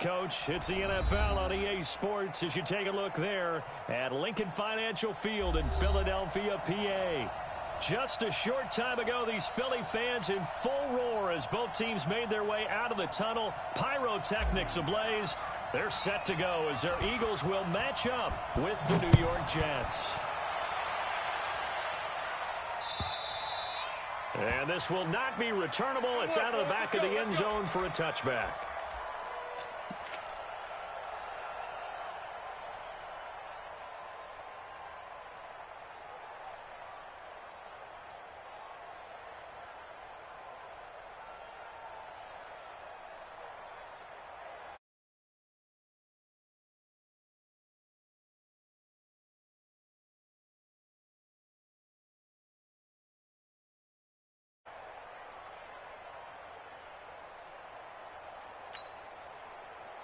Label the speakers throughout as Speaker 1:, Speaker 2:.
Speaker 1: Coach. It's the NFL on EA Sports as you take a look there at Lincoln Financial Field in Philadelphia, PA. Just a short time ago, these Philly fans in full roar as both teams made their way out of the tunnel. Pyrotechnics ablaze. They're set to go as their Eagles will match up with the New York Jets. And this will not be returnable. It's out of the back of the end zone for a touchback.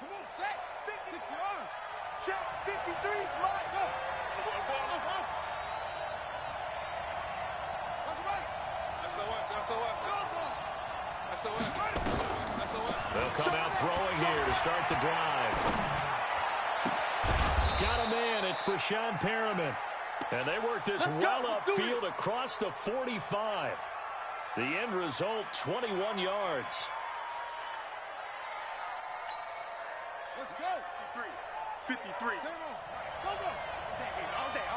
Speaker 2: Come on, set. 50. Check. 53. Line. Go. That's right.
Speaker 1: They'll come out throwing here to start the drive. Got a man. It's Brashad Perriman. And they work this well upfield across the 45. The end result, 21 yards.
Speaker 2: Let's go. 53. Go. All day.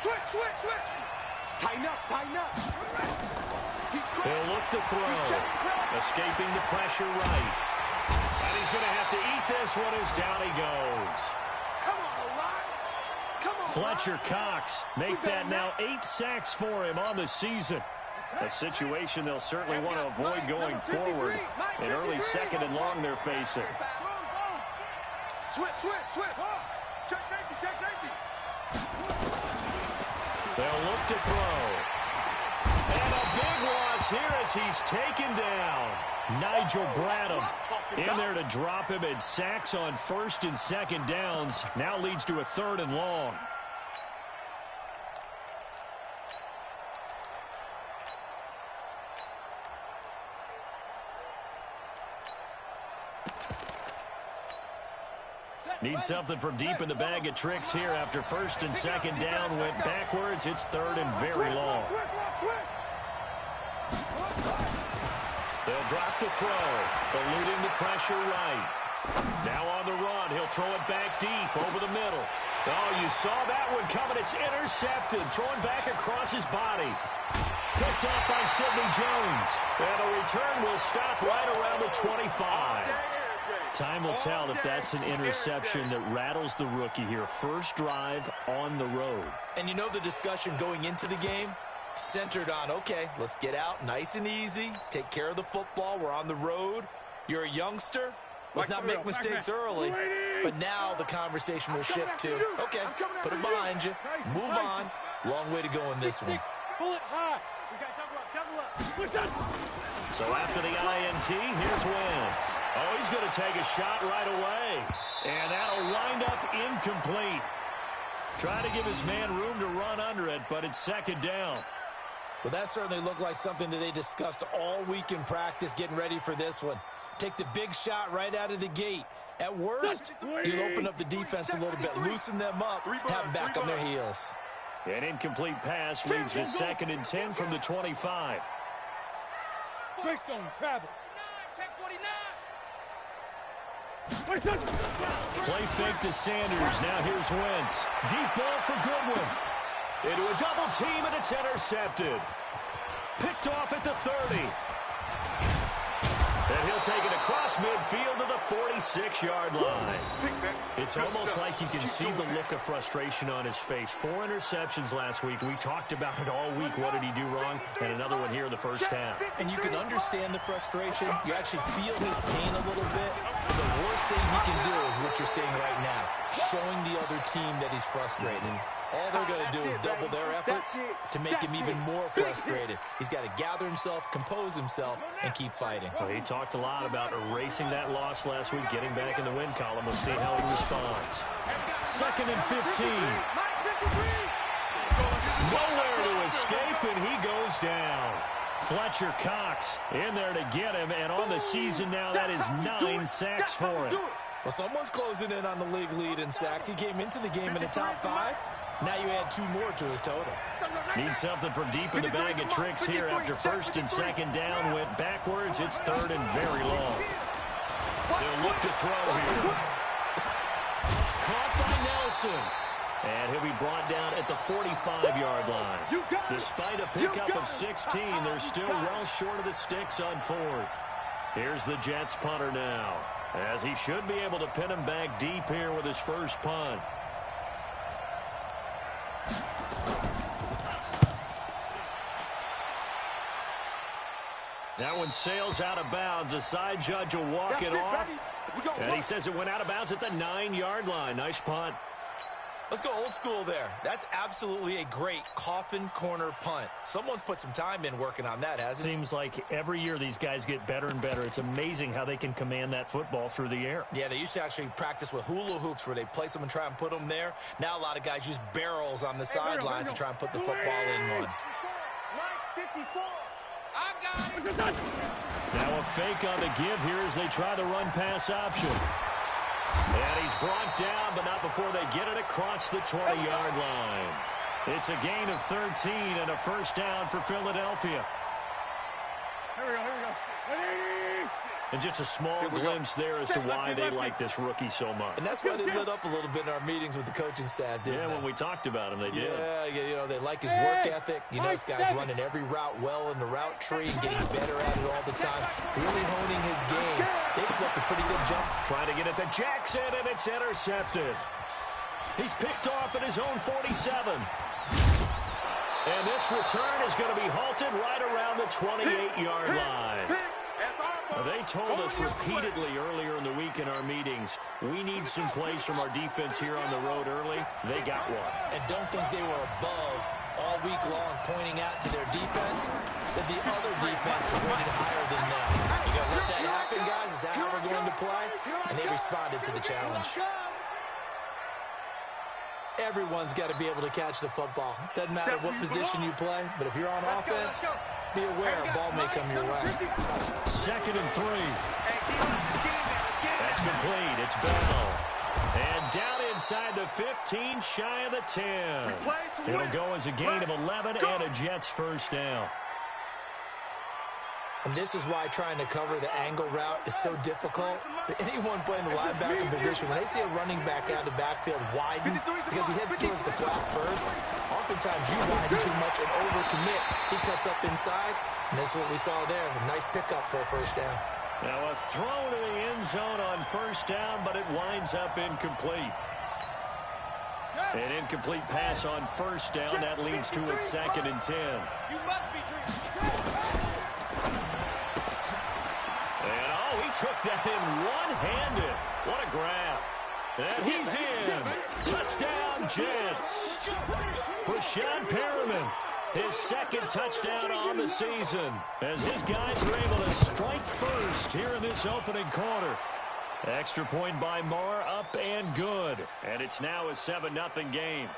Speaker 2: Switch. Tighten up.
Speaker 1: He'll look to throw. Escaping the pressure right. And he's going to have to eat this one as down he goes.
Speaker 2: Come on,
Speaker 1: Fletcher Cox make that now 8 sacks for him on the season. A situation they'll certainly want to avoid going forward. An early second and long they're facing.
Speaker 2: Switch. Check safety.
Speaker 1: They'll look to throw. And a big loss here as he's taken down. Nigel Bradham in there to drop him, and sacks on first and second downs. Now leads to a third and long. Need something from deep in the bag of tricks here after first and second down went backwards. It's third and very long. They'll drop the throw, eluding the pressure right. Now on the run, he'll throw it back deep over the middle. Oh, you saw that one coming. It's intercepted, thrown back across his body. Picked off by Sidney Jones. And the return will stop right around the 25. Time will tell if that's an interception that rattles the rookie here. First drive on the road.
Speaker 3: And you know the discussion going into the game? Centered on, okay, let's get out nice and easy, take care of the football, we're on the road. You're a youngster, let's not make mistakes early. But now the conversation will shift to, okay, put it behind you, move on. Long way to go in this one.
Speaker 2: Pull it high. We got double up.
Speaker 1: So after the INT, here's Wentz. Oh, he's going to take a shot right away. And that'll wind up incomplete. Trying to give his man room to run under it, but it's second down.
Speaker 3: Well, that certainly looked like something that they discussed all week in practice getting ready for this one. Take the big shot right out of the gate. At worst, you'll open up the defense a little bit, loosen them up, have them back on their heels.
Speaker 1: An incomplete pass leads to second and 10 from the 25.
Speaker 2: Greystone, travel. Check 49.
Speaker 1: Play fake to Sanders. Now here's Wentz. Deep ball for Goodwin. Into a double team, and it's intercepted. Picked off at the 30. And he'll take it across midfield to the 46-yard line. It's almost like you can see the look of frustration on his face. 4 interceptions last week. We talked about it all week. What did he do wrong? And another one here in the first half.
Speaker 3: And you can understand the frustration. You actually feel his pain a little bit. The worst thing he can do is what you're saying right now, showing the other team that he's frustrated. All they're going to do is double their efforts to make him even more frustrated. He's got to gather himself, compose himself, and keep fighting.
Speaker 1: Well, he talked a lot about erasing that loss last week, getting back in the win column. We'll see how he responds. Second and 15. Nowhere to escape, and he goes down. Fletcher Cox in there to get him, and on the season now, that is 9 sacks for him.
Speaker 3: Well, someone's closing in on the league lead in sacks. He came into the game in the top 5. Now you add 2 more to his total.
Speaker 1: Need something from deep in the bag of tricks here after first and second down went backwards. It's third and very long. They'll look to throw here. Caught by Nelson. And he'll be brought down at the 45-yard line. Despite a pickup of 16, they're still well short of the sticks on fourth. Here's the Jets punter now, as he should be able to pin him back deep here with his first punt. That one sails out of bounds. The side judge will walk it off. And he says it went out of bounds at the 9-yard line. Nice punt.
Speaker 3: Let's go old school there. That's absolutely a great coffin corner punt. Someone's put some time in working on that, hasn't it?
Speaker 1: Seems like every year these guys get better and better. It's amazing how they can command that football through the air.
Speaker 3: Yeah, they used to actually practice with hula hoops where they place them and try and put them there. Now a lot of guys use barrels on the sidelines to try and put the football in one.
Speaker 1: Now a fake on the give here as they try the run-pass option. And he's brought down, but not before they get it across the 20-yard line. It's a gain of 13 and a first down for Philadelphia.
Speaker 2: Here we go.
Speaker 1: And just a small glimpse there as to why they like this rookie so much.
Speaker 3: And that's why they lit up a little bit in our meetings with the coaching staff, didn't they?
Speaker 1: Yeah, when we talked about him, they did.
Speaker 3: Yeah, you know, they like his work ethic. You know, this guy's running every route well in the route tree and getting better at it all the time. Really honing his game. They expect a pretty good jump.
Speaker 1: Trying to get it to Jackson, and it's intercepted. He's picked off at his own 47. And this return is going to be halted right around the 28-yard line. They told us repeatedly earlier in the week in our meetings, we need some plays from our defense here on the road early. They got one.
Speaker 3: And don't think they were above all week long pointing out to their defense that the other defense is rated higher than them. You got to let that happen, guys. Is that how we're going to play? And they responded to the challenge. Everyone's got to be able to catch the football. Doesn't matter what position you play, but if you're on offense, be aware a ball may come your way.
Speaker 1: 2nd and 3. That's complete. It's Bell. And down inside the 15, shy of the 10. It'll go as a gain of 11 and a Jets first down.
Speaker 3: And this is why trying to cover the angle route is so difficult. Anyone playing the linebacker position, when they see a running back out of the backfield widen because he heads towards the flat first, oftentimes you widen too much and overcommit. He cuts up inside, and that's what we saw there. A nice pickup for a first down.
Speaker 1: Now a throw to the end zone on first down, but it winds up incomplete. An incomplete pass on first down. That leads to a 2nd and 10.
Speaker 2: You must be dreaming.
Speaker 1: He took that in one-handed. What a grab. And he's in. Touchdown, Jets. Rashad Perriman, his 2nd touchdown on the season, as his guys are able to strike first here in this opening quarter. Extra point by Marr, up and good. And it's now a 7-0 game.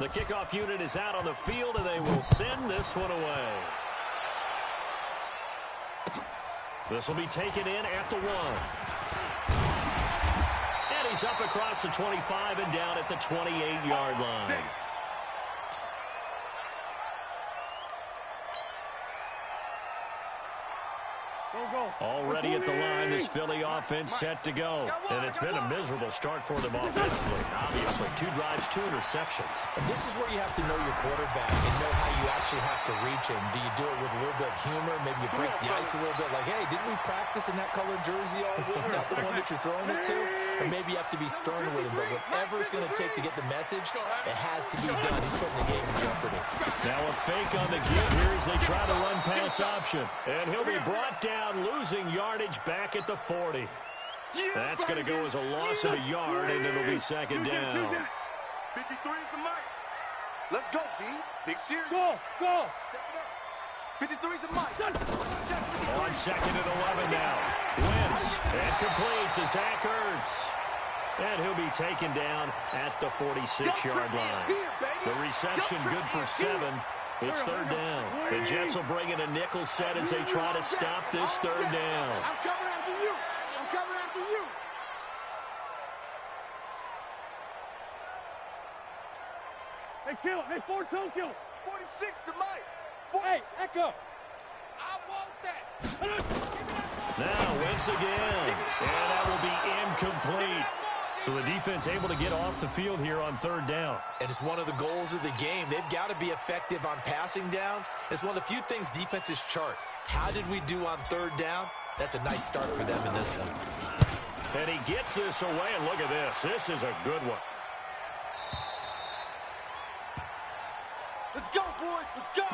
Speaker 1: The kickoff unit is out on the field, and they will send this one away. This will be taken in at the 1. And he's up across the 25 and down at the 28-yard line. Already at the line, this Philly offense set to go. And it's been a miserable start for them offensively. Obviously, 2 drives, 2 interceptions.
Speaker 3: And this is where you have to know your quarterback and know how you actually have to reach him. Do you do it with a little bit of humor? Maybe you break the ice a little bit, like, hey, didn't we practice in that colored jersey all week, not the one that you're throwing it to? Or maybe you have to be stern with him. But whatever it's going to take to get the message, it has to be done. He's putting the game in jeopardy.
Speaker 1: Now a fake on the give here as they try the run-pass option. And he'll be brought down, losing yardage back at the 40. That's going to go as a loss of a yard, and it'll be 2nd down.
Speaker 2: 53 is the mic. Let's go, D. Big series. Go. 53 is the mic.
Speaker 1: On 2nd and 11 now. Wentz, and complete to Zach Ertz. And he'll be taken down at the 46-yard line. The reception good for 7. It's third down. The Jets will bring in a nickel set as they try to stop this third down.
Speaker 2: I'm coming after you. I'm coming after you.
Speaker 4: Hey, kill it. Hey, 4-2, kill it.
Speaker 2: 46 to Mike.
Speaker 4: Hey, Echo.
Speaker 2: I want that.
Speaker 1: Now Wentz again. And that will be incomplete. So the defense able to get off the field here on third down.
Speaker 3: And it's one of the goals of the game. They've got to be effective on passing downs. It's one of the few things defenses chart. How did we do on third down? That's a nice start for them in this one.
Speaker 1: And he gets this away, and look at this. This is a good one.
Speaker 2: Let's go, boys. Let's go.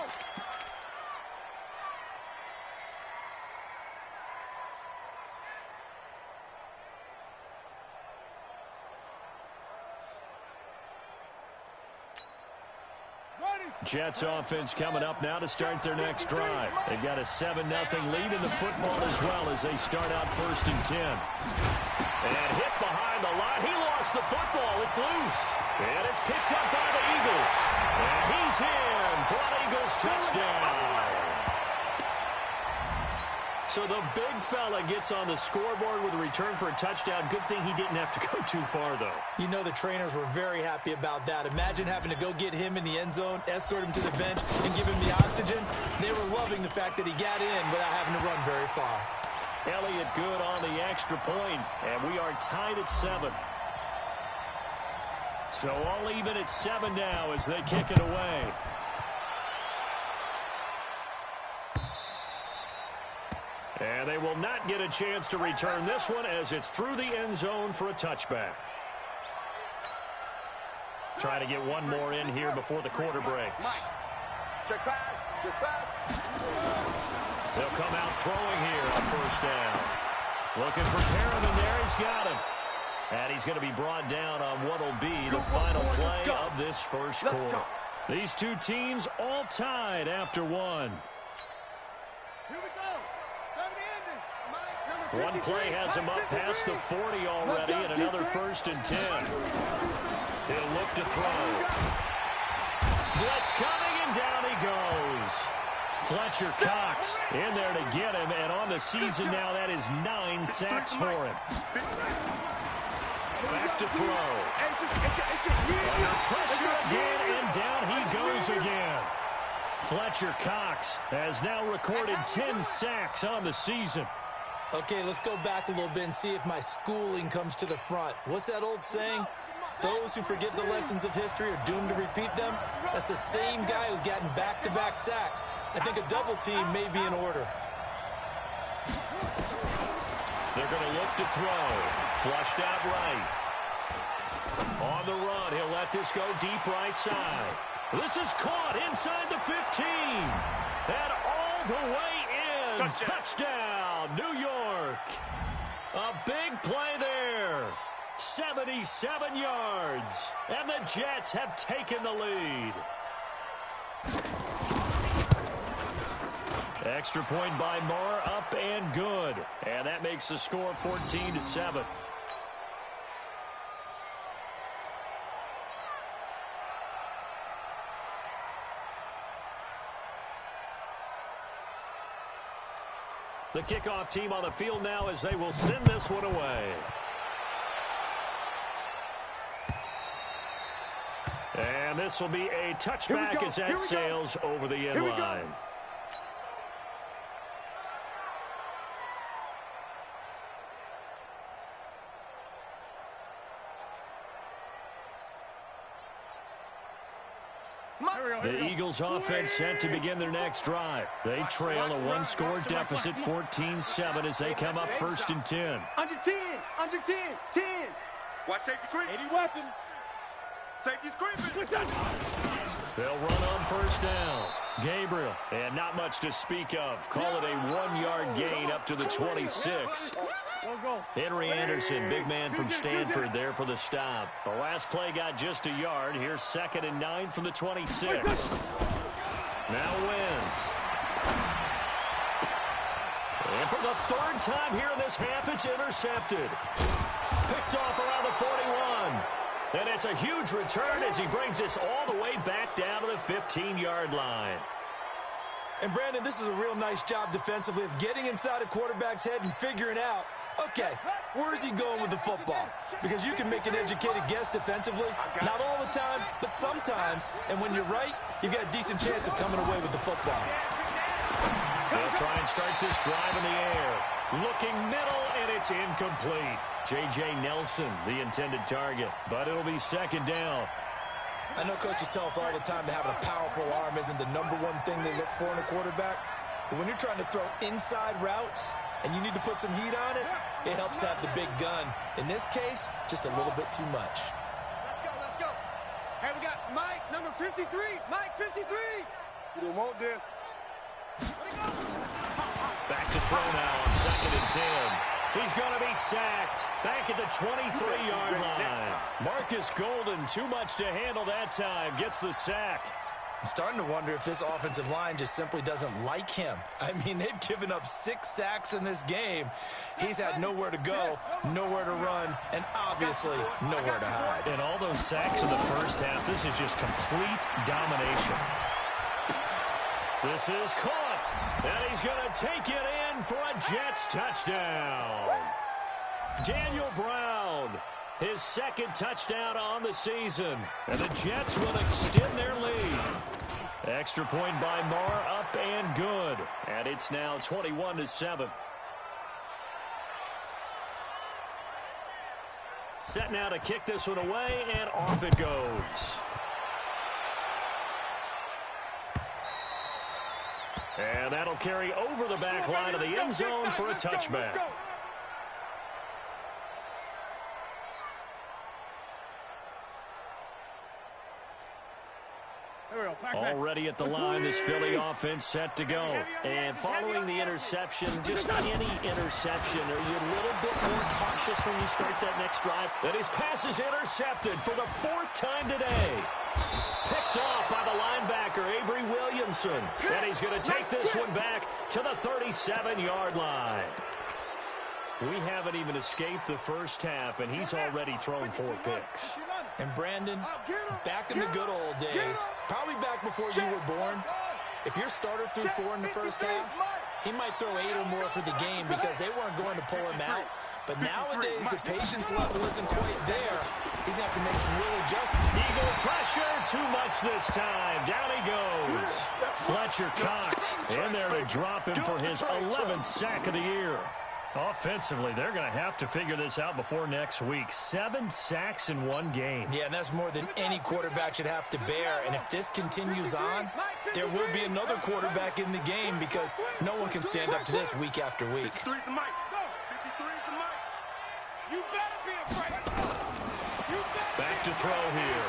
Speaker 1: Jets offense coming up now to start their next drive. They've got a 7-0 lead in the football as well as they start out 1st and 10. And hit behind the line. He lost the football. It's loose. And it's picked up by the Eagles. And he's in for an Eagles touchdown. So the big fella gets on the scoreboard with a return for a touchdown. Good thing he didn't have to go too far, though.
Speaker 3: You know the trainers were very happy about that. Imagine having to go get him in the end zone, escort him to the bench, and give him the oxygen. They were loving the fact that he got in without having to run very far.
Speaker 1: Elliott good on the extra point, and we are tied at 7. So all even at 7 now as they kick it away. And they will not get a chance to return this one as it's through the end zone for a touchback. Try to get one more in here before the quarter breaks.
Speaker 2: Check pass. Check pass.
Speaker 1: They'll come out throwing here on 1st down. Looking for Perriman there. He's got him. And he's going to be brought down on what will be the final play of this first quarter. These two teams all tied after one.
Speaker 2: Here we go.
Speaker 1: One play has him up past the 40 already, and another 1st and 10. He'll look to throw. Blitz coming, and down he goes. Fletcher Cox in there to get him, and on the season now, that is 9 sacks for him. Back to throw. Under pressure again, and down he goes again. Fletcher Cox has now recorded 10 sacks on the season.
Speaker 3: Okay, let's go back a little bit and see if my schooling comes to the front. What's that old saying? Those who forget the lessons of history are doomed to repeat them. That's the same guy who's gotten back-to-back sacks. I think a double team may be in order.
Speaker 1: They're going to look to throw. Flushed out right. On the run, he'll let this go deep right side. This is caught inside the 15. And all the way in. Touchdown, New York. A big play there. 77 yards. And the Jets have taken the lead. Extra point by Moore, up and good. And that makes the score 14-7. The kickoff team on the field now as they will send this one away. And this will be a touchback as that sails over the end line. The Eagles offense set to begin their next drive. They trail a one-score deficit, 14-7, as they come up 1st and 10.
Speaker 4: Under 10, 10.
Speaker 2: Watch safety creep.
Speaker 4: 80 weapon.
Speaker 2: Safety's creeping.
Speaker 1: They'll run on 1st down. Gabriel, and not much to speak of. Call it a 1-yard gain up to the 26. Henry Anderson, big man from Stanford there for the stop. The last play got just a yard. Here's 2nd and 9 from the 26. Now Wentz. And for the 3rd time here in this half, it's intercepted. Picked off around the 41. And it's a huge return as he brings us all the way back down to the 15-yard line.
Speaker 3: And, Brandon, this is a real nice job defensively of getting inside a quarterback's head and figuring out, okay, where's he going with the football? Because you can make an educated guess defensively. Not all the time, but sometimes. And when you're right, you've got a decent chance of coming away with the football.
Speaker 1: They'll try and start this drive in the air. Looking middle, and it's incomplete. J.J. Nelson, the intended target, but it'll be second down.
Speaker 3: I know coaches tell us all the time that having a powerful arm isn't the #1 thing they look for in a quarterback. But when you're trying to throw inside routes and you need to put some heat on it, it helps have the big gun. In this case, just a little bit too much.
Speaker 2: Let's go. Hey, we got Mike, number 53. Mike, 53. You don't want this.
Speaker 1: Back to throw now on 2nd and 10. He's going to be sacked. Back at the 23-yard line. Marcus Golden, too much to handle that time. Gets the sack.
Speaker 3: I'm starting to wonder if this offensive line just simply doesn't like him. I mean, they've given up 6 sacks in this game. He's had nowhere to go, nowhere to run, and obviously nowhere to hide.
Speaker 1: And all those sacks in the first half, this is just complete domination. This is caught, and he's going to take it in for a Jets touchdown. Daniel Brown, his 2nd touchdown on the season, and the Jets will extend their lead. Extra point by Marr, up and good, and it's now 21-7. Set now to kick this one away, and off it goes. And that'll carry over the back line of the end zone for a touchback. Already at the line, this Philly offense set to go. And following the interception, just any interception, are you a little bit more cautious when you start that next drive? That his pass is intercepted for the 4th time today. Picked off by the linebacker, Avery Williamson. And he's going to take this one back to the 37-yard line. We haven't even escaped the first half, and he's already thrown 4 picks.
Speaker 3: And, Brandon, back in the good old days, probably back before you were born, if your starter threw 4 in the first half, he might throw 8 or more for the game because they weren't going to pull him out. But nowadays, the patience level isn't quite there. He's going to have to make some real adjustments.
Speaker 1: Eagle pressure, too much this time. Down he goes. Fletcher Cox in there to drop him for his 11th sack of the year. Offensively, they're going to have to figure this out before next week. 7 sacks in 1 game.
Speaker 3: Yeah, and that's more than any quarterback should have to bear. And if this continues on, there will be another quarterback in the game because no one can stand up to this week after week.
Speaker 1: Back to throw here.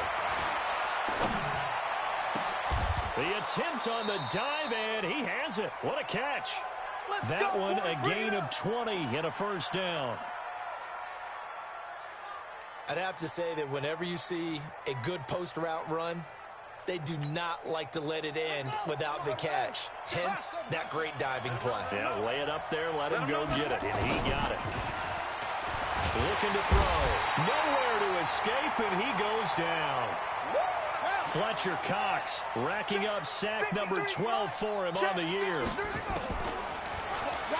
Speaker 1: The attempt on the dive, and he has it. What a catch. That one, a gain of 20 and a first down.
Speaker 3: I'd have to say that whenever you see a good post route run, they do not like to let it end without the catch. Hence, that great diving play.
Speaker 1: Yeah, lay it up there, let him go get it, and he got it. Looking to throw. Nowhere to escape, and he goes down. Fletcher Cox racking up sack number 12 for him on the year.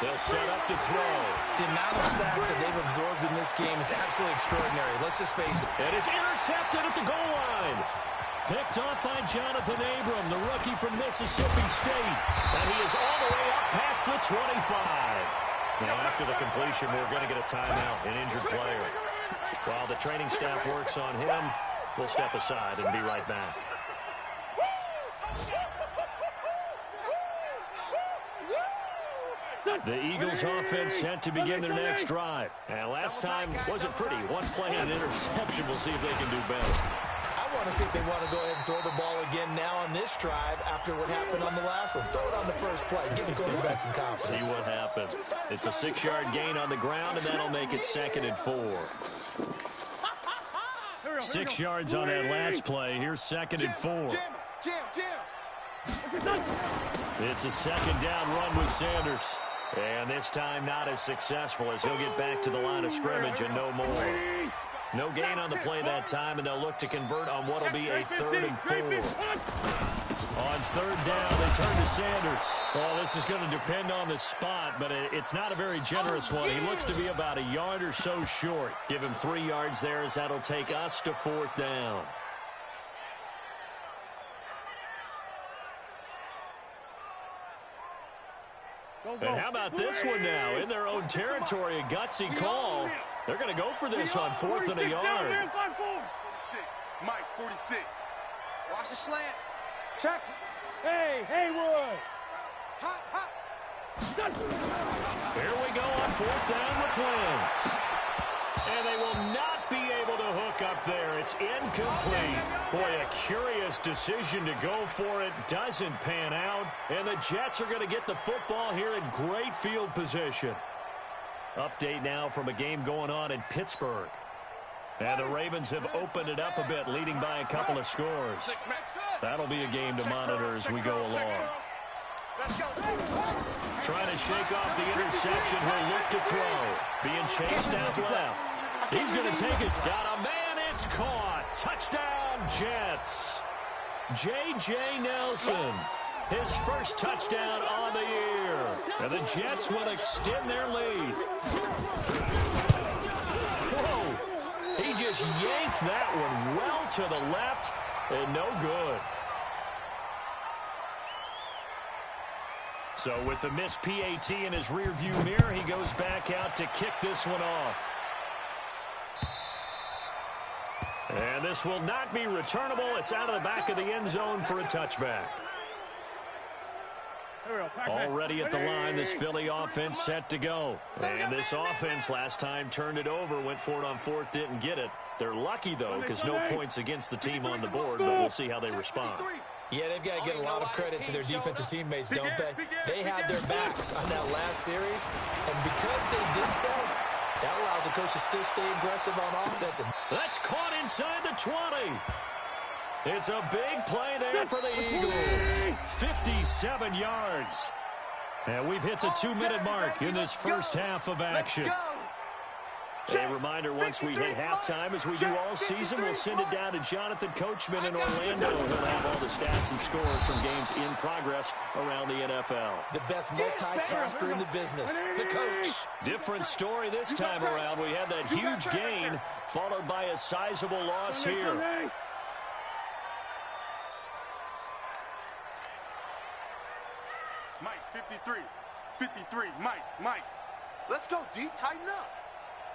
Speaker 1: They'll set up to throw.
Speaker 3: The amount of sacks that they've absorbed in this game is absolutely extraordinary. Let's just face it.
Speaker 1: And it's intercepted at the goal line. Picked off by Jonathan Abram, the rookie from Mississippi State. And he is all the way up past the 25. Now, after the completion, we're going to get a timeout, an injured player. While the training staff works on him, we'll step aside and be right back. The Eagles offense set to begin their next drive. And last time wasn't pretty. 1 play and an interception. We'll see if they can do better.
Speaker 3: I want to see if they want to go ahead and throw the ball again now on this drive after what happened on the last one. Throw it on the first play. Give the quarterback some confidence.
Speaker 1: See what happens. It's a 6-yard gain on the ground, and that'll make it 2nd and 4. 6 yards on that last play. Here's 2nd and 4. It's a 2nd down run with Sanders. And this time not as successful as he'll get back to the line of scrimmage and no more. No gain on the play that time, and they'll look to convert on what will be a 3rd and 4. On 3rd down, they turn to Sanders. Well, this is going to depend on the spot, but it's not a very generous one. He looks to be about a yard or so short. Give him 3 yards there, as that'll take us to 4th down. And how about this one now? In their own territory, a gutsy call. They're going to go for this on 4th and a yard.
Speaker 2: 46. Mike, 46.
Speaker 5: Watch the slant.
Speaker 4: Check. Hey, Haywood.
Speaker 5: Hot, hot.
Speaker 1: Here we go on 4th down with Wentz. And they will not be able to hook up there. It's incomplete. Boy, a curious decision to go for it. Doesn't pan out. And the Jets are going to get the football here in great field position. Update now from a game going on in Pittsburgh. And the Ravens have opened it up a bit, leading by a couple of scores. That'll be a game to monitor as we go along. Trying to shake off the interception. He'll look to throw. Being chased out left. He's going to take it. Got a man. It's caught. Touchdown, Jets. J.J. Nelson. His first touchdown on the year. And the Jets will extend their lead. Whoa. He just yanked that one well to the left and no good. So with the missed PAT in his rearview mirror, he goes back out to kick this one off. And this will not be returnable. It's out of the back of the end zone for a touchback. Already at the line, this Philly offense set to go. And this offense last time turned it over, went for it on 4th, didn't get it. They're lucky, though, because no points against the team on the board, but we'll see how they respond.
Speaker 3: Yeah, they've got to get a lot of credit to their defensive teammates, don't they? They had their backs on that last series, and because they did so, that allows the coach to still stay aggressive on offense.
Speaker 1: That's caught inside the 20. It's a big play there for the Eagles. 57 yards. And we've hit the 2-minute mark in this first half of action. A reminder, once we hit halftime, as we do all season, we'll send it down to Jonathan Coachman in Orlando. He'll have all the stats and scores from games in progress around the NFL.
Speaker 3: The best multitasker in the business, the coach.
Speaker 1: Different story this time around. We had that huge gain, followed by a sizable loss here.
Speaker 2: Mike, 53. 53. Mike. Let's go, D. Tighten up.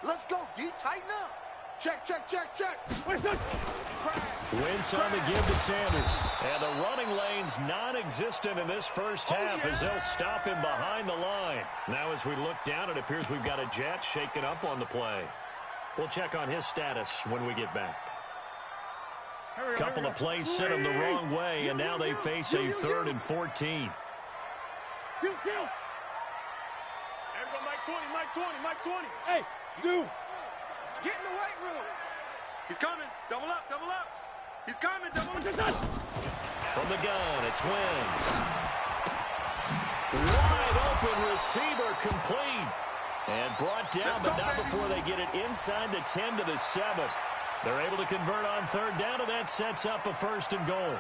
Speaker 2: Let's go, D. Tighten up. Check.
Speaker 1: Wentz on the give to Sanders. And the running lane's non-existent in this first half as they'll stop him behind the line. Now as we look down, it appears we've got a Jet shaken up on the play. We'll check on his status when we get back. Couple of plays sent him the wrong way, and now they face a 3rd and 14.
Speaker 4: Kill.
Speaker 2: Everybody, Mike 20.
Speaker 4: Hey, Zoo.
Speaker 2: Get in the weight room. He's coming. Double up. He's coming. Double up.
Speaker 1: From the gun, it's Wentz. Wide open receiver complete. And brought down, but not before they get it inside the 10 to the 7. They're able to convert on 3rd down, and that sets up a 1st and goal.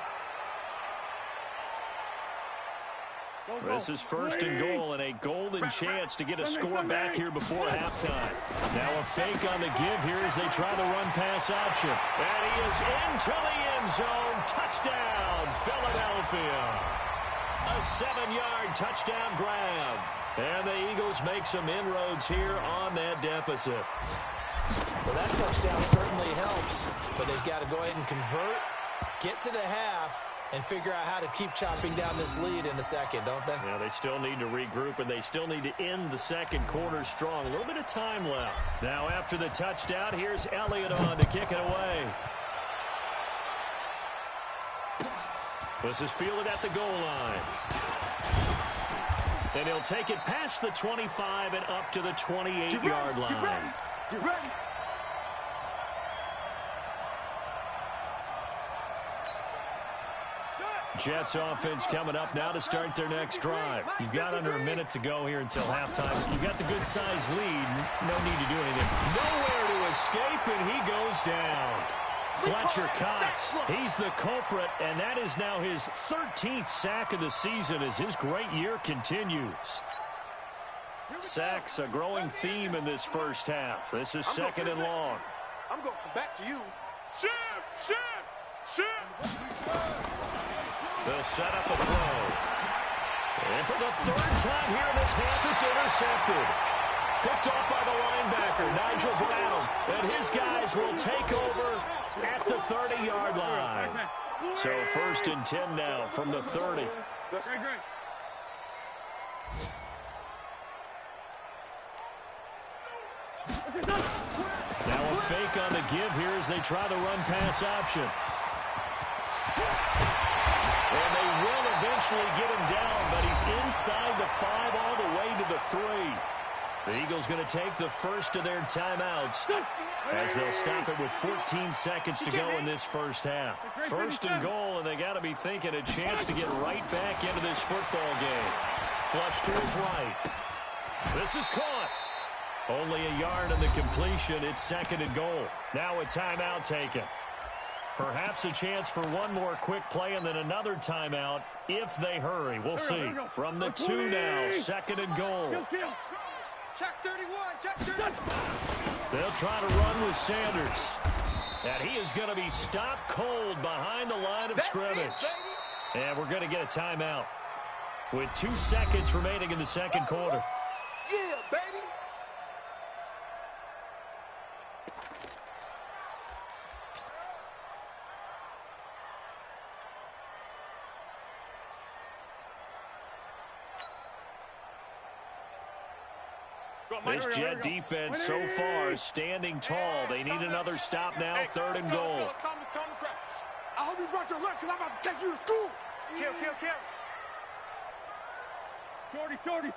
Speaker 1: This is 1st and goal and a golden chance to get a score back here before halftime. Now a fake on the give here as they try the run-pass option. And he is into the end zone. Touchdown, Philadelphia. A 7-yard touchdown grab. And the Eagles make some inroads here on that deficit.
Speaker 3: Well, that touchdown certainly helps, but they've got to go ahead and convert, get to the half, and figure out how to keep chopping down this lead in the second, don't they?
Speaker 1: Yeah, they still need to regroup, and they still need to end the second quarter strong. A little bit of time left. Now, after the touchdown, here's Elliott on to kick it away. This is fielded at the goal line. And he'll take it past the 25 and up to the 28-yard line.
Speaker 2: Get ready.
Speaker 1: Jets offense coming up now to start their next drive. You've got under a minute to go here until halftime. You've got the good-sized lead. No need to do anything. Nowhere to escape, and he goes down. Fletcher Cox, he's the culprit, and that is now his 13th sack of the season as his great year continues. Sacks, a growing theme in this first half. This is second and long.
Speaker 2: I'm going to come back to you.
Speaker 1: They'll set up a throw. And for the third time here in this half, it's intercepted. Picked off by the linebacker, Nigel Brown. And his guys will take over at the 30-yard line. So 1st and 10 now from the 30. Now a fake on the give here as they try the run-pass option. And they will eventually get him down, but he's inside the 5 all the way to the 3. The Eagles going to take the first of their timeouts as they'll stop it with 14 seconds to go in this first half. 1st and goal, and they got to be thinking a chance to get right back into this football game. Flush to his right. This is caught. Only a yard on the completion. It's 2nd and goal. Now a timeout taken. Perhaps a chance for one more quick play and then another timeout if they hurry. We'll see. From the 2 now, 2nd and goal.
Speaker 5: Check 31, check 31.
Speaker 1: They'll try to run with Sanders. And he is going to be stopped cold behind the line of scrimmage. And we're going to get a timeout with 2 seconds remaining in the second quarter.
Speaker 2: Yeah, baby.
Speaker 1: This Jet defense so far is standing tall. They need another stop now, 3rd and goal.
Speaker 2: I hope you brought your lunch because I'm about to take you to school.
Speaker 5: Kill.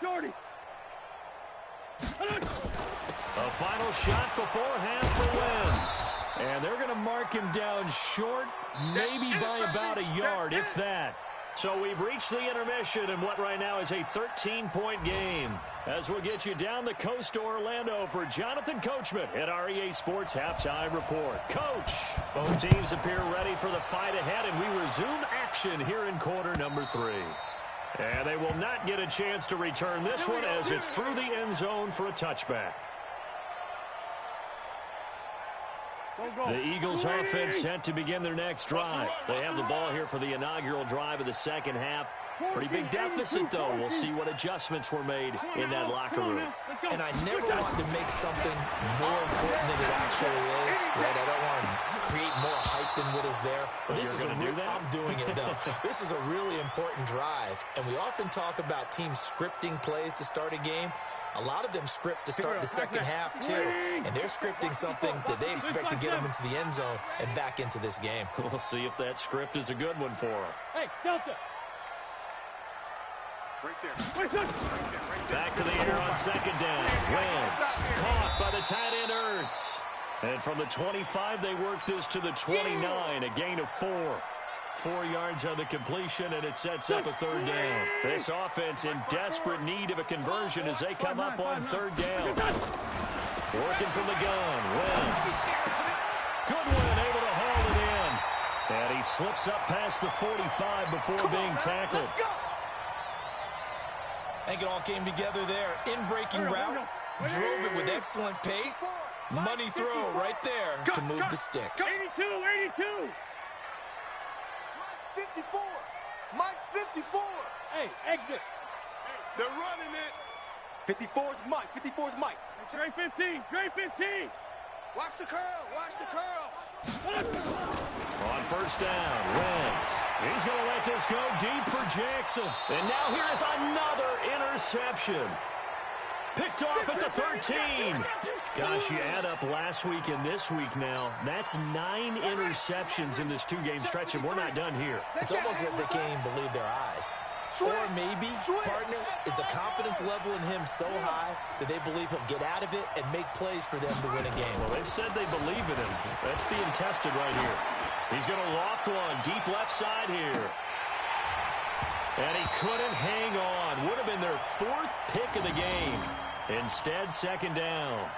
Speaker 4: Shorty.
Speaker 1: A final shot before half for Wentz. And they're going to mark him down short, maybe by about a yard, if that. So we've reached the intermission in what right now is a 13-point game. As we'll get you down the coast to Orlando for Jonathan Coachman at our EA Sports Halftime Report. Coach, both teams appear ready for the fight ahead, and we resume action here in quarter number 3. And they will not get a chance to return this one as it's through the end zone for a touchback. The Eagles offense set to begin their next drive. They have the ball here for the inaugural drive of the second half. Pretty big deficit, though. We'll see what adjustments were made in that locker room.
Speaker 3: And I never want to make something more important than it actually is, right? I don't want to create more hype than what is there. But this is I'm doing it, though. This is a really important drive. And we often talk about teams scripting plays to start a game. A lot of them script to start the second half, too. And they're scripting something that they expect to get them into the end zone and back into this game.
Speaker 1: We'll see if that script is a good one for them.
Speaker 4: Hey, Delta.
Speaker 2: Right there.
Speaker 1: Back to the air on second down. Wentz caught by the tight end Ertz. And from the 25, they work this to the 29, a gain of 4. 4 yards on the completion, and it sets up a 3rd down. This offense in desperate need of a conversion as they come up on 3rd down. Working from the gun, Wentz. Goodwin able to haul it in. And he slips up past the 45 before being tackled.
Speaker 3: I think it all came together there. In-breaking route, drove it with excellent pace. Money throw right there to move the sticks.
Speaker 4: 82.
Speaker 2: Mike's 54. Mike's 54.
Speaker 4: Hey, exit.
Speaker 2: They're running it. 54's Mike. 54's Mike.
Speaker 4: Great 15.
Speaker 5: Watch the curl. Watch the curls.
Speaker 1: On 1st down, Wentz. He's going to let this go deep for Jackson. And now here is another interception. Picked off at the 13. Gosh, you add up last week and this week now. That's 9 interceptions in this 2-game stretch, and we're not done here.
Speaker 3: It's almost like they can't even believe their eyes. Or maybe, partner, is the confidence level in him so high that they believe he'll get out of it and make plays for them to win a game.
Speaker 1: Well, they've said they believe in him. That's being tested right here. He's going to loft one deep left side here. And he couldn't hang on. Would have been their 4th pick of the game. Instead, 2nd down.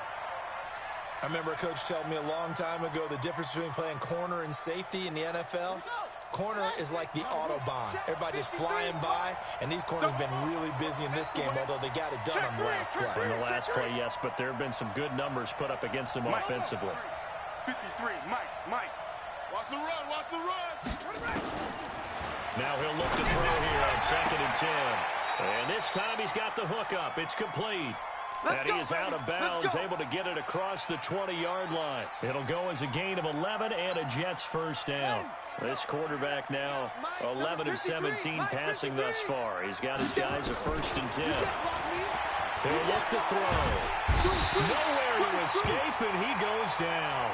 Speaker 3: I remember a coach telling me a long time ago the difference between playing corner and safety in the NFL. Corner is like the Autobahn. Everybody just flying by, and these corners have been really busy in this game, although they got it done on the last play.
Speaker 1: In the last play, yes, but there have been some good numbers put up against them offensively.
Speaker 2: 53, Mike.
Speaker 5: Watch the run, watch the run.
Speaker 1: Now he'll look to throw here on 2nd and 10. And this time he's got the hook up. It's complete. And he is out of bounds, able to get it across the 20-yard line. It'll go as a gain of 11 and a Jets first down. This quarterback now 11 of 17 passing thus far. He's got his guys a 1st and 10. He'll look to throw. Nowhere to escape, and he goes down.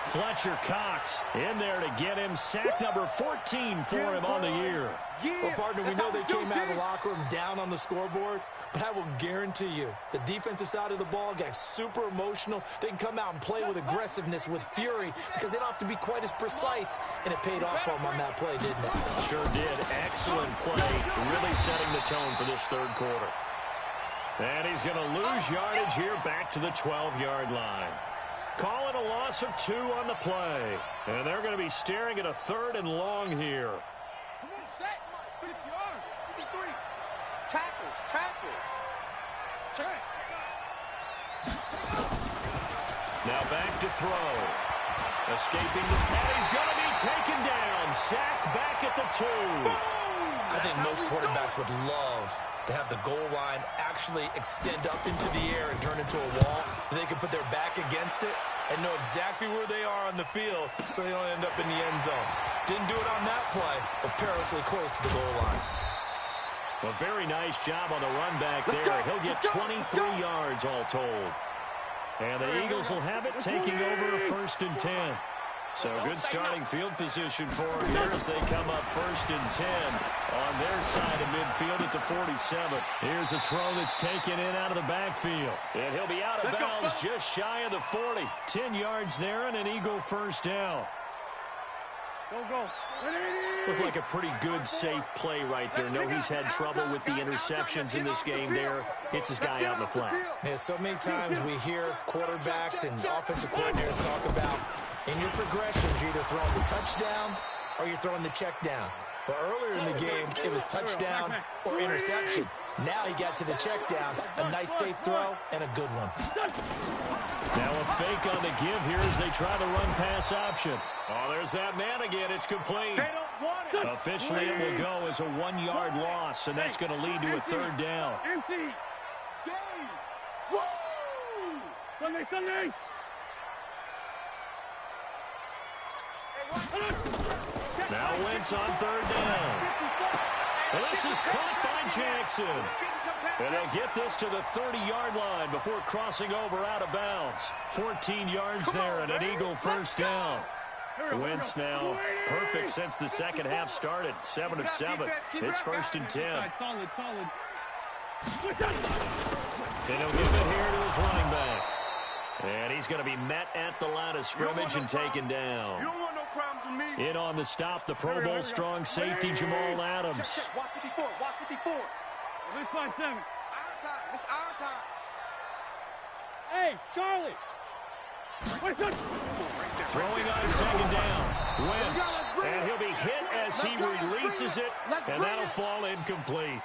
Speaker 1: Fletcher Cox in there to get him. Sack number 14 for him on the year.
Speaker 3: Well, partner, we know they came out of the locker room down on the scoreboard, but I will guarantee you the defensive side of the ball got super emotional. They can come out and play with aggressiveness, with fury, because they don't have to be quite as precise, and it paid off for them on that play, didn't it?
Speaker 1: Sure did. Excellent play, really setting the tone for this third quarter. And he's going to lose yardage here back to the 12-yard line. Call it a loss of 2 on the play. And they're going to be staring at a 3rd and long here.
Speaker 5: Come on, set. 50 yards. 53.
Speaker 2: Tackle.
Speaker 5: Check.
Speaker 1: Now back to throw. Escaping the and he's going to be taken down. Sacked back at the 2.
Speaker 3: I think most quarterbacks would love to have the goal line actually extend up into the air and turn into a wall. They can put their back against it and know exactly where they are on the field so they don't end up in the end zone. Didn't do it on that play, but perilously close to the goal line.
Speaker 1: A very nice job on the run back there. He'll get 23 yards all told. And the Eagles will have it, taking over a 1st and 10. So good starting field position for him here as they come up 1st and 10 on their side of midfield at the 47. Here's a throw that's taken in out of the backfield. And he'll be out of bounds just shy of the 40. 10 yards there and an Eagle first down.
Speaker 4: Go.
Speaker 1: Looked like a pretty good, safe play right there. No, he's had trouble with the interceptions in this game there. Gets his guy out in the flat.
Speaker 3: Yeah, so many times we hear quarterbacks and offensive coordinators talk about in your progressions, you're either throwing the touchdown or you're throwing the check down. But earlier in the game, it was touchdown or interception. Now he got to the check down, a nice safe throw, and a good one.
Speaker 1: Now a fake on the give here as they try the run-pass option. Oh, there's that man again. It's complete.
Speaker 4: They don't want it.
Speaker 1: Officially, it will go as a 1-yard loss, and that's going to lead to a 3rd down.
Speaker 4: Empty. Woo! Sunday.
Speaker 1: Now Wentz on 3rd down. Well, this is caught by Jackson. And they'll get this to the 30-yard line before crossing over out of bounds. 14 yards there and an Eagle first down. Wentz now perfect since the second half started. 7 of 7. It's 1st and 10.
Speaker 4: Solid.
Speaker 1: And he'll give it here to his running back. And he's going to be met at the line of scrimmage and taken down.
Speaker 2: You don't want no problems with me.
Speaker 1: In on the stop, the Pro Bowl strong safety Jamal Adams.
Speaker 2: Check. Watch 54.
Speaker 4: This 5-7.
Speaker 5: Our time. It's our time.
Speaker 4: Hey, Charlie.
Speaker 1: Throwing on 2nd down. Wentz. And he'll be hit as he releases it. And that'll fall incomplete.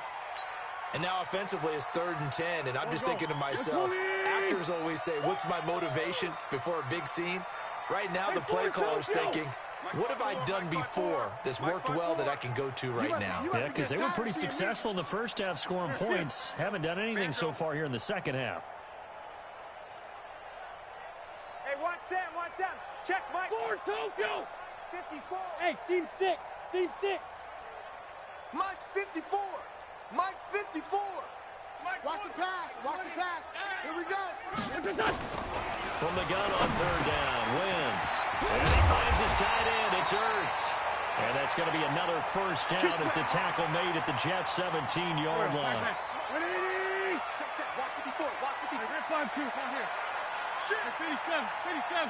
Speaker 3: And now offensively it's 3rd and 10, and I'm just thinking to myself, actors always say, what's my motivation before a big scene? Right now the play caller's thinking, what have I done before that's worked well that I can go to right now?
Speaker 1: Yeah, because they were pretty successful in the first half scoring points. Haven't done anything so far here in the second half.
Speaker 4: Hey, watch Sam. Check, Mike. 4 Tokyo. 54. Hey, seam 6.
Speaker 2: Mike's 54. Watch the pass. Here we go.
Speaker 1: From the gun on 3rd down, Wentz. And he finds his tight end. It's Ertz. And that's going to be another first down as the tackle made at the Jets' 17-yard line.
Speaker 2: Check. Watch 54.
Speaker 4: 5-2. Come here. 57.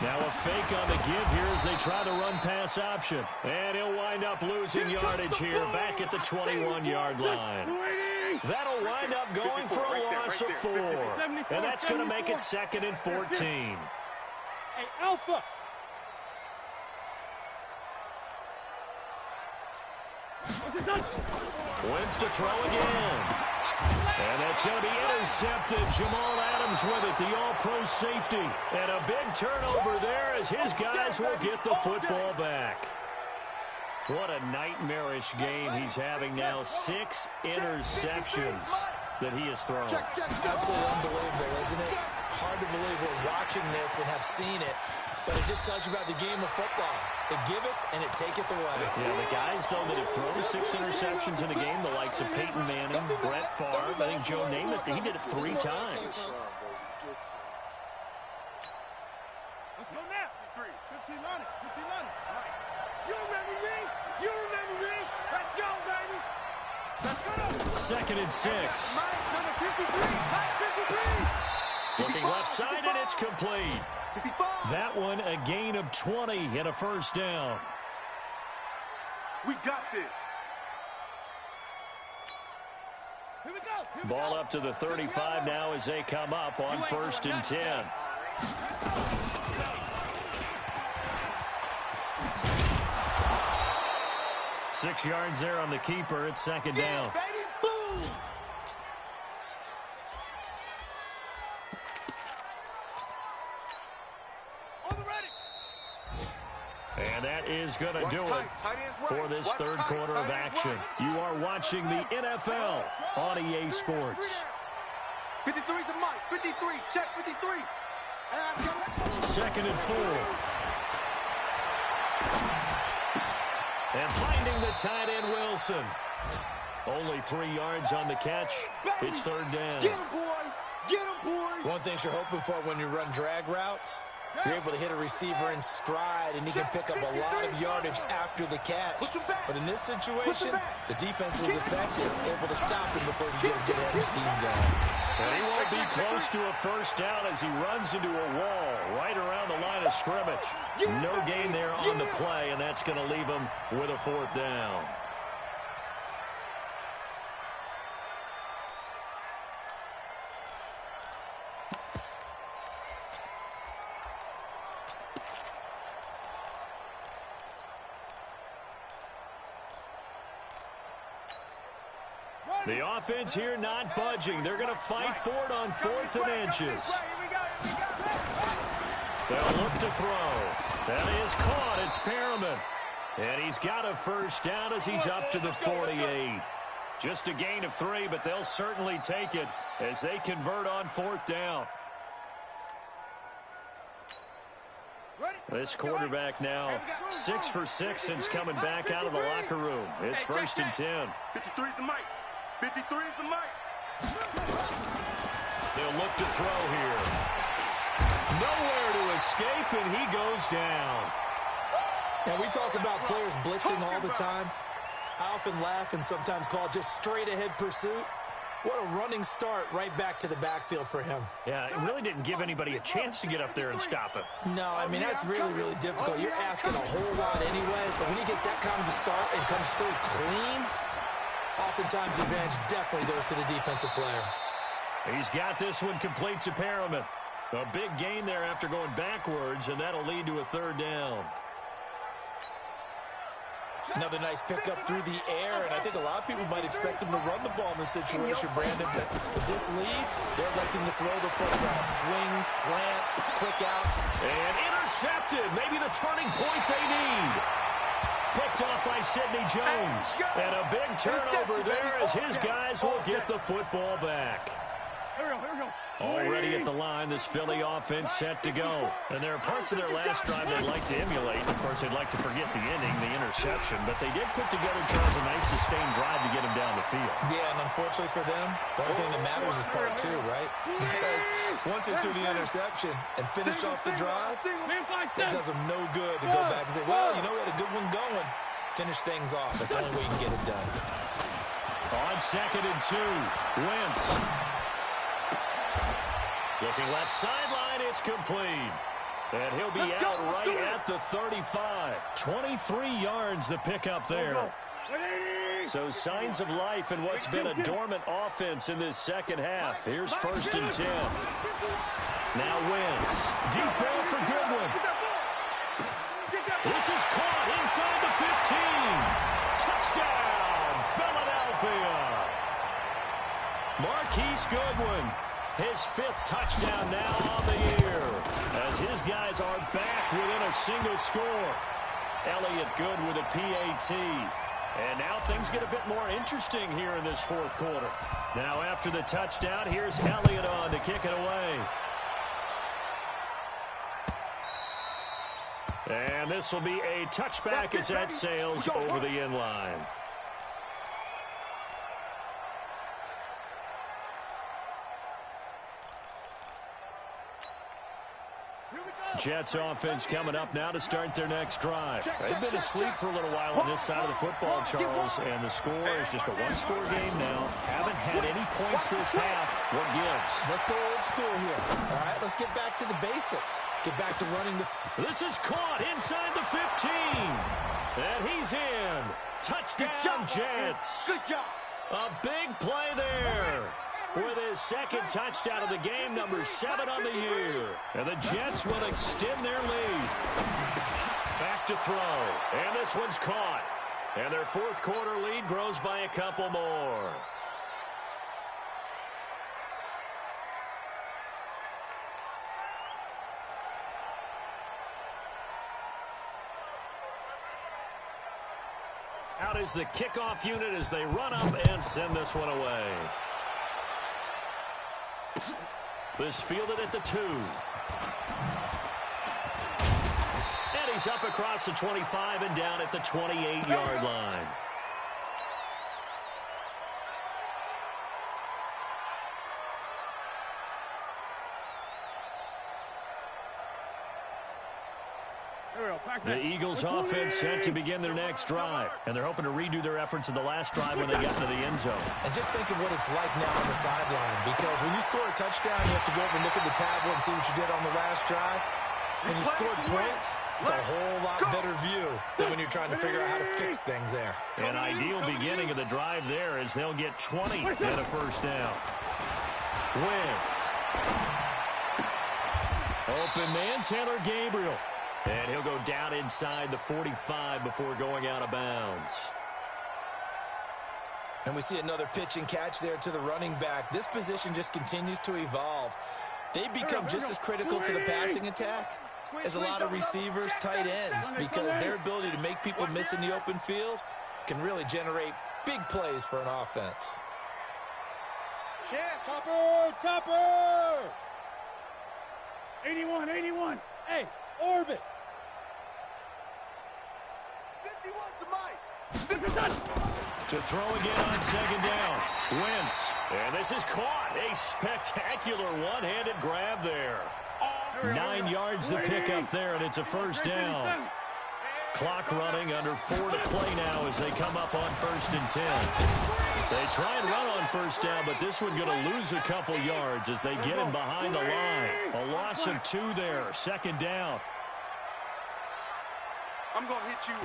Speaker 1: Now a fake on the give here as they try the run-pass option. And he'll wind up losing yardage here back at the 21-yard line. That'll wind up going for a loss of 4. And that's going to make it 2nd and 14.
Speaker 4: Hey, Alpha!
Speaker 1: Wins to throw again. And that's going to be intercepted. Jamal Adams with it, the all-pro safety. And a big turnover there as his guys will get the football back. What a nightmarish game he's having now. 6 interceptions that he has thrown.
Speaker 3: Absolutely unbelievable, isn't it? Hard to believe we're watching this and have seen it, but it just tells you about the game of football. It giveth and it taketh away.
Speaker 1: Yeah, the guys, though, that have thrown 6 interceptions in a game, the likes of Peyton Manning, Brett Favre, I think Joe Namath, he did it 3 times.
Speaker 2: Let's go now. 3, 15 on it, 15 on it. All right.
Speaker 5: You remember me? You remember me? Let's go, baby.
Speaker 2: Let's go.
Speaker 1: 2nd and 6.
Speaker 2: Mike, number 53. Mike, 53.
Speaker 1: Looking left side, and it's complete.
Speaker 2: 65.
Speaker 1: That one, a gain of 20 and a first down.
Speaker 2: We got this. Here we go. Here we
Speaker 1: Ball
Speaker 2: go.
Speaker 1: up to the 35 now as they come up on 1st and 10. Six yards there on the keeper. It's 2nd down.
Speaker 2: Baby, boom. On the ready.
Speaker 1: And that is going to
Speaker 2: Watch
Speaker 1: do it
Speaker 2: tight ends right.
Speaker 1: for this
Speaker 2: Watch
Speaker 1: third
Speaker 2: tight,
Speaker 1: quarter of
Speaker 2: tight ends
Speaker 1: action.
Speaker 2: right.
Speaker 1: You are watching the NFL on EA Sports.
Speaker 2: 53's the mic. 53. Check 53.
Speaker 1: 2nd and 4. And finding the tight end, Wilson. Only 3 yards on the catch. It's 3rd down.
Speaker 2: Get him, boy. Get him, boy.
Speaker 3: One thing you're hoping for when you run drag routes, you're able to hit a receiver in stride, and he can pick up a lot of yardage after the catch. But in this situation, the defense was effective, able to stop him before he could get a head of steam going.
Speaker 1: And he won't be close to a first down as he runs into a wall right around the line of scrimmage. No gain there on the play, and that's going to leave him with a 4th down. The offense here not budging. They're going to fight for it on 4th and inches. They'll look to throw. That is caught. It's Perriman. And he's got a first down as he's up to the 48. Just a gain of 3, but they'll certainly take it as they convert on 4th down. This quarterback now 6 for 6 since coming back out of the locker room. It's 1st and 10.
Speaker 2: 53's the mic. 53's the mic.
Speaker 1: They'll look to throw here. Nowhere to escape, and he goes down.
Speaker 3: Now, we talk about players blitzing all the time. I often laugh and sometimes call it just straight-ahead pursuit. What a running start right back to the backfield for him.
Speaker 1: Yeah, it really didn't give anybody a chance to get up there and stop him.
Speaker 3: No, I mean, that's really, really difficult. You're asking a whole lot anyway, but when he gets that kind of a start and comes through clean, oftentimes the advantage definitely goes to the defensive player.
Speaker 1: He's got this one complete to Perriman. A big gain there after going backwards, and that'll lead to a 3rd down.
Speaker 3: Another nice pickup through the air, and I think a lot of people might expect him to run the ball in this situation, Brandon. But with this lead, they're electing to throw the football. Swings, slants, quick outs.
Speaker 1: And intercepted. Maybe the turning point they need. Picked off by Sidney Jones. And a big turnover there as his guys will get the football back.
Speaker 4: Here we go.
Speaker 1: Already at the line, this Philly offense set to go. And there are parts of their last drive they'd like to emulate. Of course, they'd like to forget the ending, the interception. But they did put together, Charles, a nice sustained drive to get him down the field.
Speaker 3: Yeah, and unfortunately for them, the only thing that matters is part 2, right? Because once they threw the interception and finish off the drive, it does them no good to go back and say, well, you know, we had a good one going. Finish things off. That's the only way you can get it done.
Speaker 1: On 2nd and 2, Wentz. Looking left sideline, it's complete. And he'll be out right at the 35. 23 yards the pickup there. So signs of life in what's been a dormant offense in this second half. Here's 1st and 10. Now Wentz. Deep ball for Goodwin. This is caught inside the 15. Touchdown, Philadelphia. Marquise Goodwin, his 5th touchdown now on the year, as his guys are back within a single score. Elliott good with a PAT. And now things get a bit more interesting here in this 4th quarter. Now after the touchdown, here's Elliott on to kick it away. And this will be a touchback as that sails over the end line. Jets offense coming up now to start their next drive. They've been asleep for a little while on this side of the football, Charles, and the score is just a one-score game now. Haven't had any points this half. What gives?
Speaker 3: Let's go old school here. All right, let's get back to the basics. Get back to running the...
Speaker 1: This is caught inside the 15. And he's in. Touchdown, Jets.
Speaker 2: Good job.
Speaker 1: A big play there. With his 2nd touchdown of the game, number 7 on the year. And the Jets will extend their lead. Back to throw. And this one's caught. And their 4th quarter lead grows by a couple more. Out is the kickoff unit as they run up and send this one away. This fielded at the 2. And he's up across the 25 and down at the 28-yard line. The Eagles offense set to begin their next drive, and they're hoping to redo their efforts in the last drive when they got into the end zone.
Speaker 3: And just think of what it's like now on the sideline, because when you score a touchdown, you have to go over and look at the tablet and see what you did on the last drive. When you scored points, it's a whole lot better view than when you're trying to figure out how to fix things there.
Speaker 1: An ideal beginning of the drive there as they'll get 20 and a 1st down. Wentz. Open man, Taylor Gabriel. And he'll go down inside the 45 before going out of bounds.
Speaker 3: And we see another pitch and catch there to the running back. This position just continues to evolve. They become just as critical to the passing attack as a lot of receivers, tight ends, because their ability to make people miss in the open field can really generate big plays for an offense.
Speaker 4: Topper! 81. Hey, orbit.
Speaker 2: 51 to Mike.
Speaker 1: To throw again on 2nd down. Wentz. And this is caught. A spectacular one-handed grab there. 9 yards to pick up there, and it's a 1st down. Clock running, under 4 to play now as they come up on 1st and 10. They try and run on 1st down, but this one going to lose a couple yards as they get him behind the line. A loss of 2 there, 2nd down.
Speaker 2: I'm going to hit you.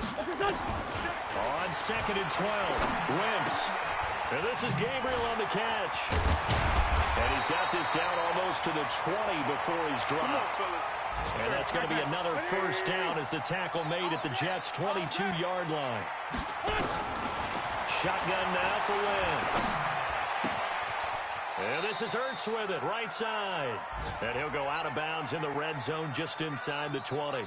Speaker 1: On 2nd and 12, Wentz. And this is Gabriel on the catch. And he's got this down almost to the 20 before he's dropped. And that's going to be another 1st down as the tackle made at the Jets' 22-yard line. Shotgun now for Wentz. And this is Ertz with it, right side. And he'll go out of bounds in the red zone just inside the 20.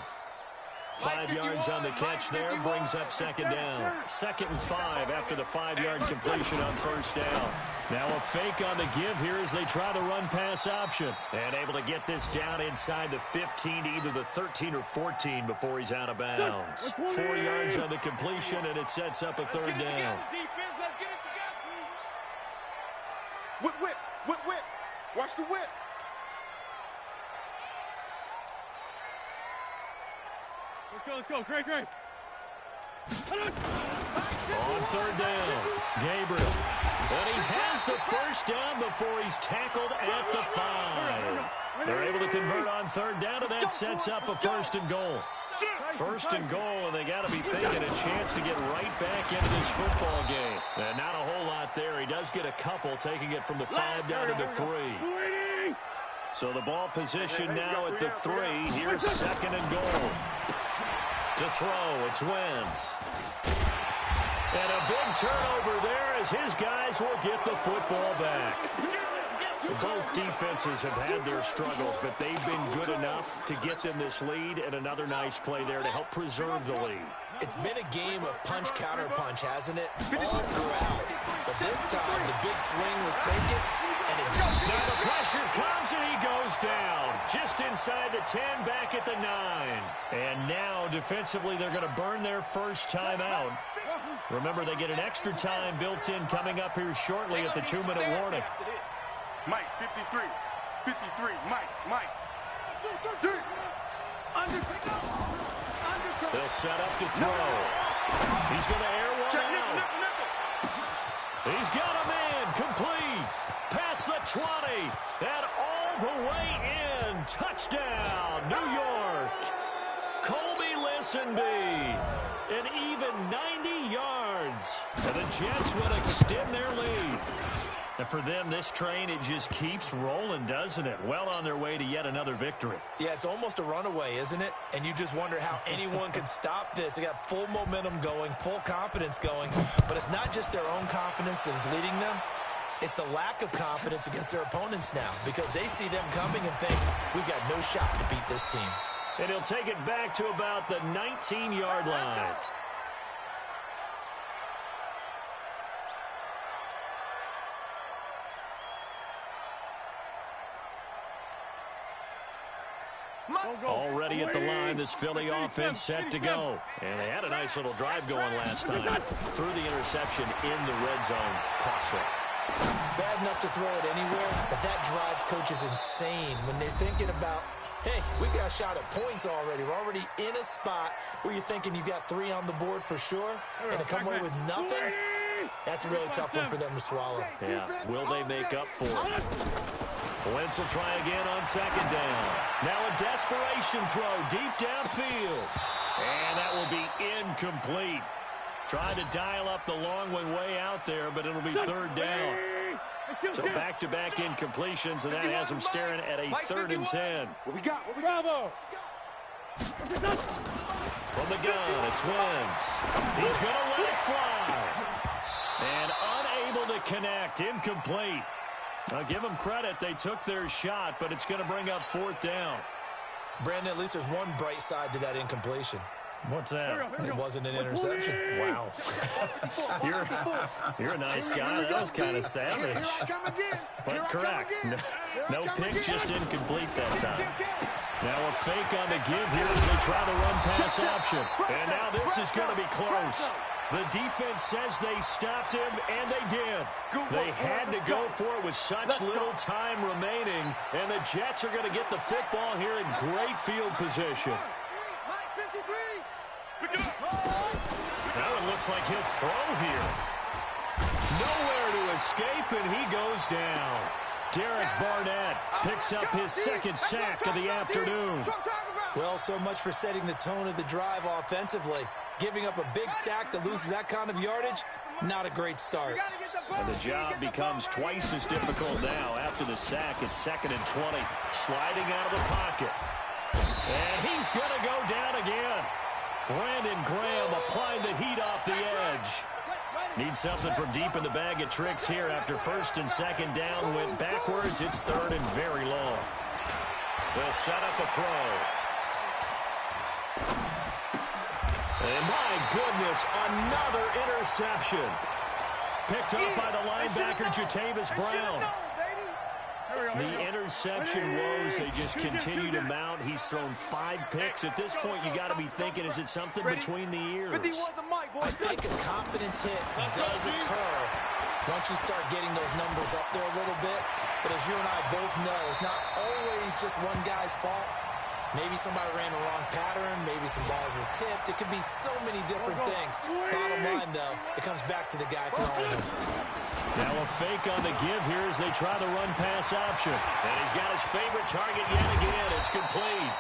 Speaker 1: 5 yards on the catch there, brings up 2nd down. 2nd and 5 after the 5-yard completion on 1st down. Now a fake on the give here as they try the run-pass option. And able to get this down inside the 15 to either the 13 or 14 before he's out of bounds. 4 yards on the completion, and it sets up a 3rd down.
Speaker 2: Whip. Watch the whip.
Speaker 4: Let's go. Great.
Speaker 1: On 3rd down, Gabriel. And he has the 1st down before he's tackled at the 5. They're able to convert on third down, and that sets up a 1st and goal. 1st and goal, and they got to be thinking a chance to get right back into this football game. And not a whole lot there. He does get a couple, taking it from the 5 down to the 3. So the ball position now at the 3. Here's 2nd and goal. To throw, it's Wentz. And a big turnover there as his guys will get the football back. Both defenses have had their struggles, but they've been good enough to get them this lead, and another nice play there to help preserve the lead.
Speaker 3: It's been a game of punch-counter-punch, hasn't it? All throughout. But this time, the big swing was taken, and it didn't.
Speaker 1: Now the pressure comes, and he goes down. Just inside the 10, back at the 9. And now, defensively, they're going to burn their first time out. Remember, they get an extra time built in coming up here shortly at the 2-minute warning.
Speaker 2: Mike, 53. 53, Mike. Deep.
Speaker 1: They'll set up to throw. He's going to air one out. He's got a man complete. Past the 20. And all the way in. Touchdown, New York. Colby Listenby. An even 90 yards. And the Jets will extend their lead. And for them, this train, it just keeps rolling, doesn't it? Well on their way to yet another victory.
Speaker 3: Yeah, it's almost a runaway, isn't it? And you just wonder how anyone could stop this. They got full momentum going, full confidence going. But it's not just their own confidence that's leading them. It's the lack of confidence against their opponents now, because they see them coming and think, we've got no shot to beat this team.
Speaker 1: And he'll take it back to about the 19-yard line. Already at the line, this Philly offense set to go. And they had a nice little drive going last time. Threw the interception in the red zone. Costly.
Speaker 3: Bad enough to throw it anywhere, but that drives coaches insane when they're thinking about, hey, we got a shot at points already. We're already in a spot where you're thinking you got 3 on the board for sure, and to come away with nothing, that's a really tough one for them to swallow.
Speaker 1: Yeah, will they make up for it? Wentz will try again on 2nd down. Now a desperation throw deep downfield. And that will be incomplete. Tried to dial up the long one way out there, but it'll be 3rd down. So back-to-back incompletions, and that has them staring at a 3rd and 10.
Speaker 2: What we got?
Speaker 4: Bravo!
Speaker 1: From the gun, it's Wentz. He's going to let it fly. And unable to connect, incomplete. I'll give them credit. They took their shot, but it's going to bring up 4th down.
Speaker 3: Brandon, at least there's one bright side to that incompletion.
Speaker 1: What's that?
Speaker 3: It wasn't an interception.
Speaker 1: Wow. You're a nice guy. That was kind of savage. But correct. No pick, just incomplete that time. Now a fake on the give here as they try to run pass option. And now this is going to be close. The defense says they stopped him, and they did. They had to go for it with such little time remaining, and the Jets are going to get the football here in great field position. Now it looks like he'll throw here. Nowhere to escape, and he goes down. Derek Barnett picks up his 2nd sack of the afternoon.
Speaker 3: Well, so much for setting the tone of the drive offensively. Giving up a big sack that loses that kind of yardage, not a great start.
Speaker 1: And the job becomes twice as difficult now. After the sack, it's 2nd and 20. Sliding out of the pocket. And he's going to go down again. Brandon Graham applying the heat off the edge. Needs something from deep in the bag of tricks here after 1st and 2nd down went backwards. It's 3rd and very long. They'll set up a throw. And my goodness, another interception. Picked up by the linebacker, Jatavis Brown. The interception woes, they just continue to mount. He's thrown 5 picks. At this point, you got to be thinking, is it something between the ears?
Speaker 3: I think a confidence hit does occur once you start getting those numbers up there a little bit. But as you and I both know, it's not always just one guy's fault. Maybe somebody ran the wrong pattern. Maybe some balls were tipped. It could be so many different things. Bottom line, though, it comes back to the guy throwing them.
Speaker 1: Now a fake on the give here as they try the run-pass option. And he's got his favorite target yet again. It's complete.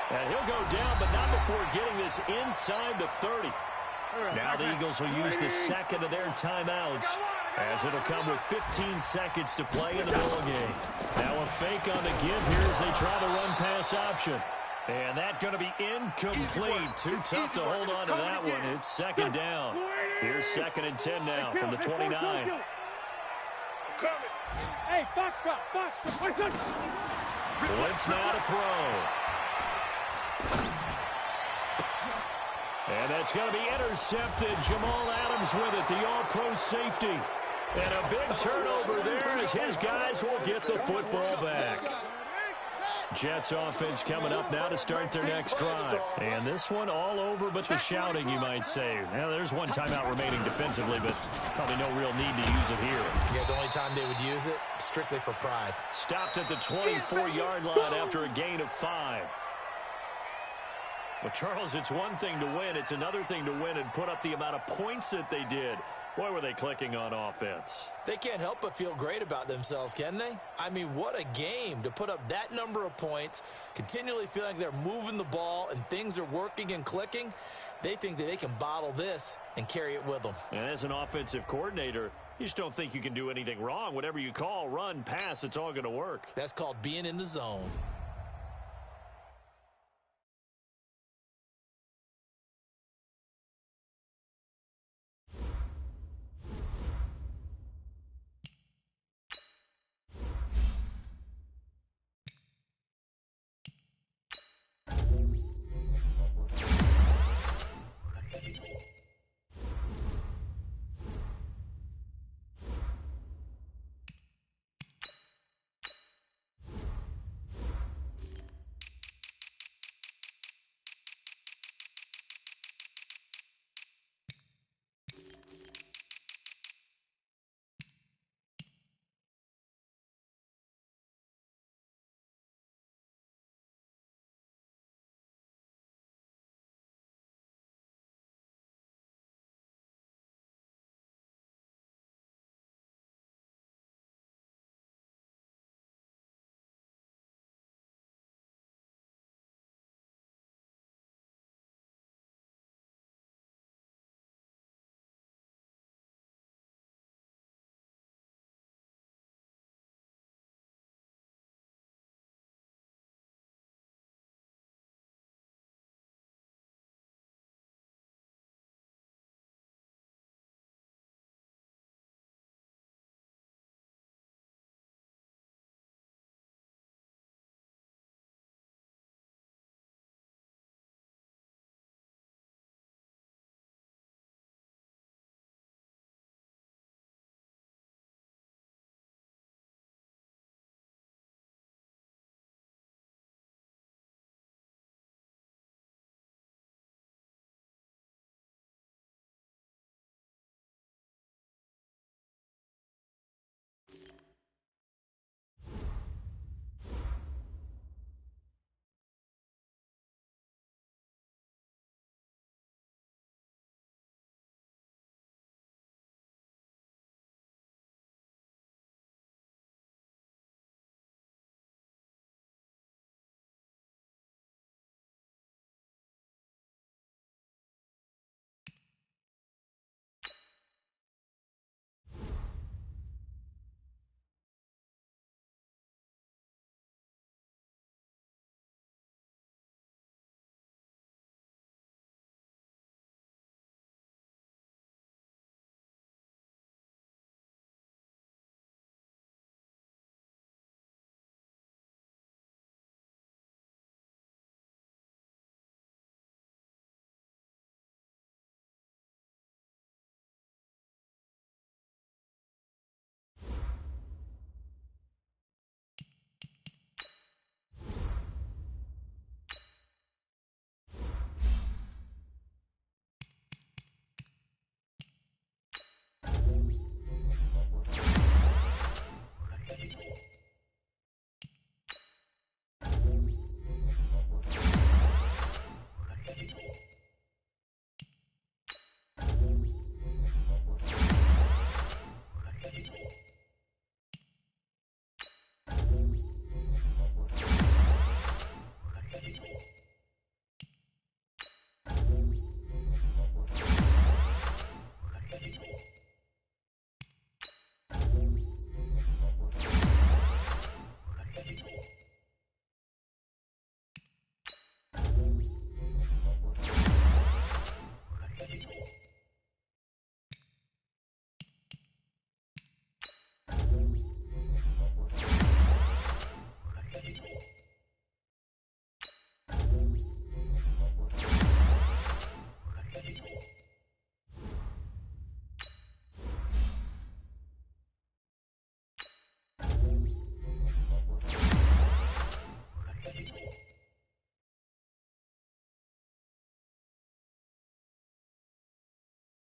Speaker 1: And he'll go down, but not before getting this inside the 30. Now the Eagles will use the second of their timeouts, as it'll come with 15 seconds to play in the ball game. Now a fake on the give here as they try the run-pass option. And that's going to be incomplete. Too tough to hold on to that one. It's second down. Here's 2nd and 10 now from the 29.
Speaker 4: Hey, Foxtrot.
Speaker 1: Blitz now to throw. And that's going to be intercepted. Jamal Adams with it, the all-pro safety. And a big turnover there as his guys will get the football back. Jets offense coming up now to start their next drive. And this one all over but the shouting, you might say. Now, there's one timeout remaining defensively, but probably no real need to use it here.
Speaker 3: Yeah, the only time they would use it, strictly for pride.
Speaker 1: Stopped at the 24-yard line after a gain of 5. Well, Charles, it's one thing to win. It's another thing to win and put up the amount of points that they did. Boy, were they clicking on offense.
Speaker 3: They can't help but feel great about themselves, can they? I mean, what a game to put up that number of points, continually feeling like they're moving the ball and things are working and clicking. They think that they can bottle this and carry it with them.
Speaker 1: And as an offensive coordinator, you just don't think you can do anything wrong. Whatever you call, run, pass, it's all going to work.
Speaker 3: That's called being in the zone.